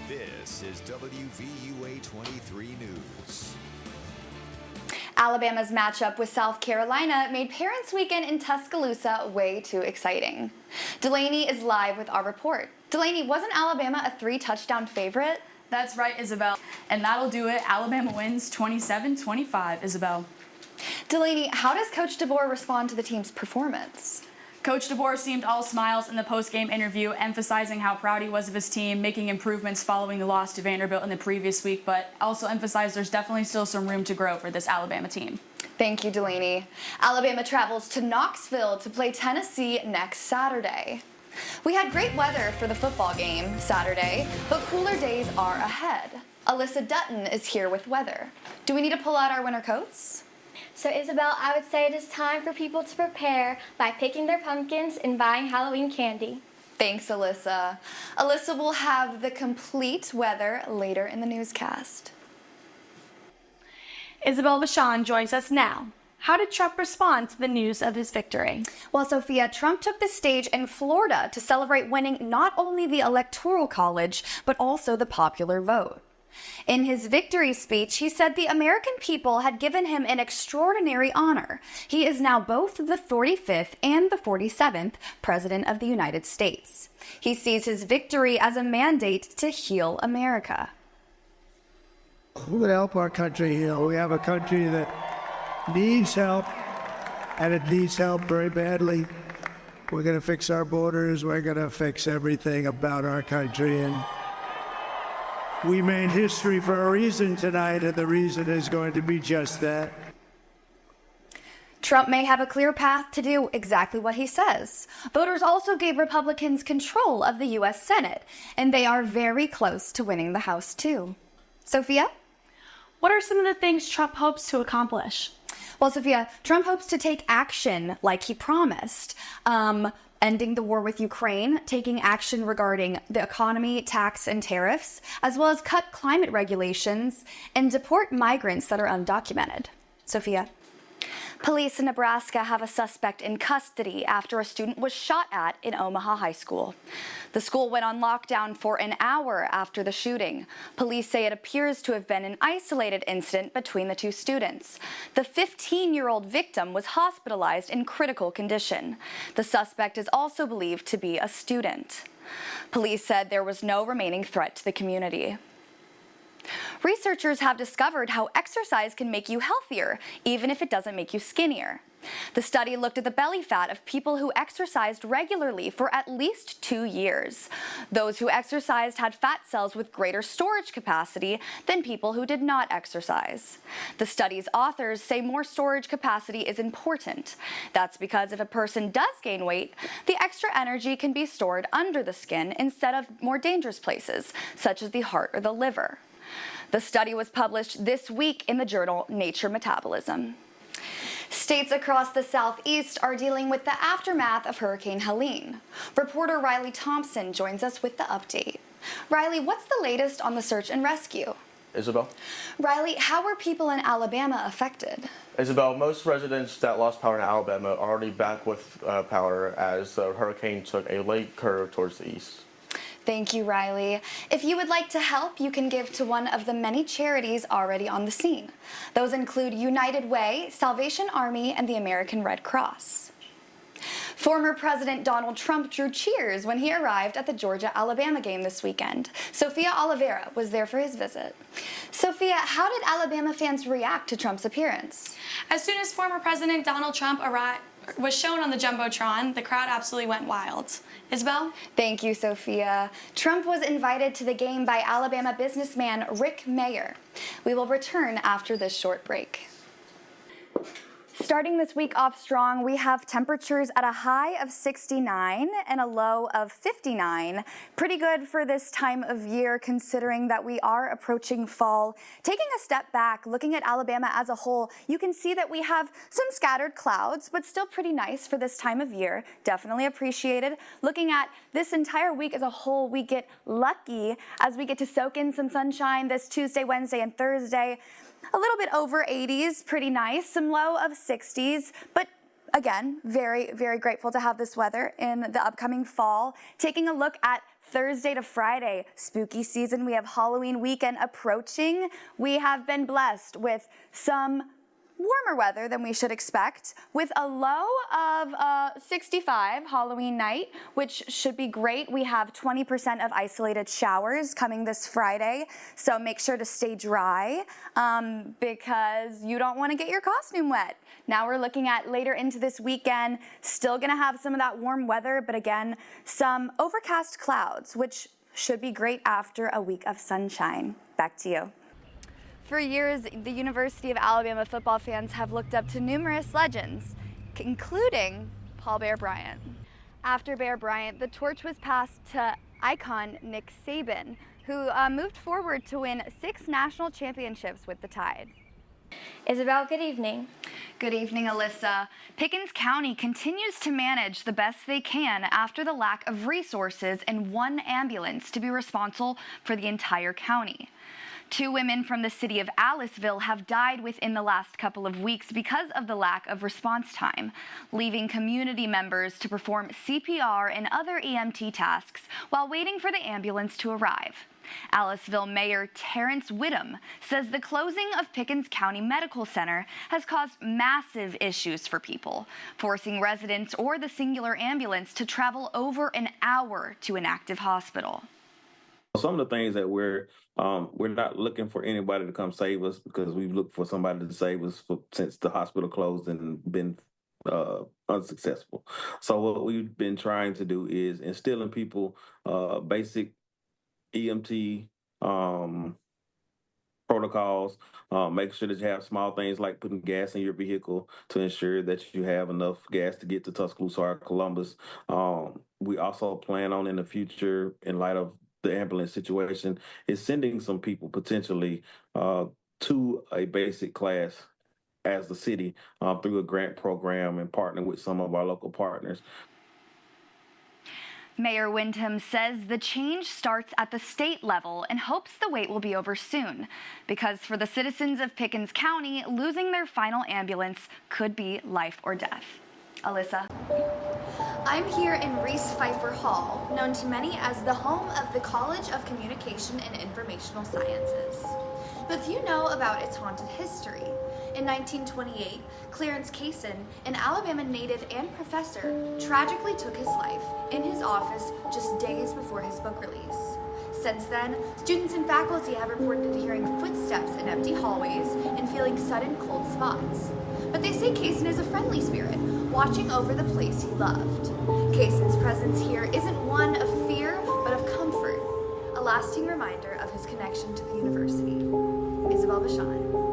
This is WVUA 23 News. Alabama's matchup with South Carolina made Parents' Weekend in Tuscaloosa way too exciting. Delaney is live with our report. Delaney, wasn't Alabama a 3-touchdown favorite? That's right, Isabel. And that'll do it. Alabama wins 27-25, Isabel. Delaney, how does Coach DeBoer respond to the team's performance? Coach DeBoer seemed all smiles in the post-game interview, emphasizing how proud he was of his team, making improvements following the loss to Vanderbilt in the previous week, but also emphasized there's definitely still some room to grow for this Alabama team. Thank you, Delaney. Alabama travels to Knoxville to play Tennessee next Saturday. We had great weather for the football game Saturday, but cooler days are ahead. Alyssa Dutton is here with weather. Do we need to pull out our winter coats? So Isabel, I would say it is time for people to prepare by picking their pumpkins and buying Halloween candy. Thanks, Alyssa. Alyssa will have the complete weather later in the newscast. Isabelle Vachon joins us now. How did Trump respond to the news of his victory? Well, Sophia, Trump took the stage in Florida to celebrate winning not only the Electoral College, but also the popular vote. In his victory speech, he said the American people had given him an extraordinary honor. He is now both the 45th and the 47th President of the United States. He sees his victory as a mandate to heal America. We're going to help our country heal. We have a country that needs help, and it needs help very badly. We're going to fix our borders. We're going to fix everything about our country, and we made history for a reason tonight, and the reason is going to be just that. Trump may have a clear path to do exactly what he says. Voters also gave Republicans control of the U.S. Senate, and they are very close to winning the House, too. Sophia? What are some of the things Trump hopes to accomplish? Well, Sophia, Trump hopes to take action like he promised. Ending the war with Ukraine, taking action regarding the economy, tax, and tariffs, as well as cut climate regulations and deport migrants that are undocumented. Sophia? Police in Nebraska have a suspect in custody after a student was shot at in Omaha High School. The school went on lockdown for an hour after the shooting. Police say it appears to have been an isolated incident between the two students. The 15-year-old victim was hospitalized in critical condition. The suspect is also believed to be a student. Police said there was no remaining threat to the community. Researchers have discovered how exercise can make you healthier, even if it doesn't make you skinnier. The study looked at the belly fat of people who exercised regularly for at least 2 years. Those who exercised had fat cells with greater storage capacity than people who did not exercise. The study's authors say more storage capacity is important. That's because if a person does gain weight, the extra energy can be stored under the skin instead of more dangerous places, such as the heart or the liver. The study was published this week in the journal Nature Metabolism. States across the southeast are dealing with the aftermath of Hurricane Helene. Reporter Riley Thompson joins us with the update. Riley, what's the latest on the search and rescue? Isabel? Riley, how were people in Alabama affected? Isabel, most residents that lost power in Alabama are already back with power as the hurricane took a late curve towards the east. Thank you, Riley. If you would like to help, you can give to one of the many charities already on the scene. Those include United Way, Salvation Army, and the American Red Cross. Former President Donald Trump drew cheers when he arrived at the Georgia-Alabama game this weekend. Sophia Oliveira was there for his visit. Sophia, how did Alabama fans react to Trump's appearance? As soon as former President Donald Trump was shown on the Jumbotron, the crowd absolutely went wild. Isabel? Thank you, Sophia. Trump was invited to the game by Alabama businessman Rick Mayer. We will return after this short break. Starting this week off strong, we have temperatures at a high of 69 and a low of 59. Pretty good for this time of year, considering that we are approaching fall. Taking a step back, looking at Alabama as a whole, you can see that we have some scattered clouds, but still pretty nice for this time of year. Definitely appreciated. Looking at this entire week as a whole, we get lucky as we get to soak in some sunshine this Tuesday, Wednesday, and Thursday. A little bit over 80s, pretty nice, some low of 60s, but again, very, very grateful to have this weather in the upcoming fall. Taking a look at Thursday to Friday, spooky season. We have Halloween weekend approaching. We have been blessed with some warmer weather than we should expect, with a low of 65 Halloween night, which should be great. We have 20% of isolated showers coming this Friday, so make sure to stay dry because you don't want to get your costume wet. Now we're looking at later into this weekend, still gonna have some of that warm weather, but again, some overcast clouds, which should be great after a week of sunshine. Back to you. For years, the University of Alabama football fans have looked up to numerous legends, including Paul Bear Bryant. After Bear Bryant, the torch was passed to icon Nick Saban, who moved forward to win 6 national championships with the Tide. Isabel, good evening. Good evening, Alyssa. Pickens County continues to manage the best they can after the lack of resources and 1 ambulance to be responsible for the entire county. 2 women from the city of Aliceville have died within the last couple of weeks because of the lack of response time, leaving community members to perform CPR and other EMT tasks while waiting for the ambulance to arrive. Aliceville Mayor Terrence Whittam says the closing of Pickens County Medical Center has caused massive issues for people, forcing residents or the singular ambulance to travel over an hour to an active hospital. Some of the things that we're not looking for anybody to come save us, because we've looked for somebody to save us since the hospital closed and been unsuccessful. So what we've been trying to do is instill in people basic EMT protocols, make sure that you have small things like putting gas in your vehicle to ensure that you have enough gas to get to Tuscaloosa or Columbus. We also plan on in the future, in light of the ambulance situation, is sending some people potentially to a basic class as the city through a grant program and partnering with some of our local partners. Mayor Windham says the change starts at the state level and hopes the wait will be over soon, because for the citizens of Pickens County, losing their final ambulance could be life or death. Alyssa. I'm here in Reese Pfeiffer Hall, known to many as the home of the College of Communication and Informational Sciences. But few know about its haunted history. In 1928, Clarence Kaysen, an Alabama native and professor, tragically took his life in his office just days before his book release. Since then, students and faculty have reported hearing footsteps in empty hallways and feeling sudden cold spots. But they say Kaysen is a friendly spirit, watching over the place he loved. Kaysen's presence here isn't one of fear, but of comfort, a lasting reminder of his connection to the university. Isabelle Vachon.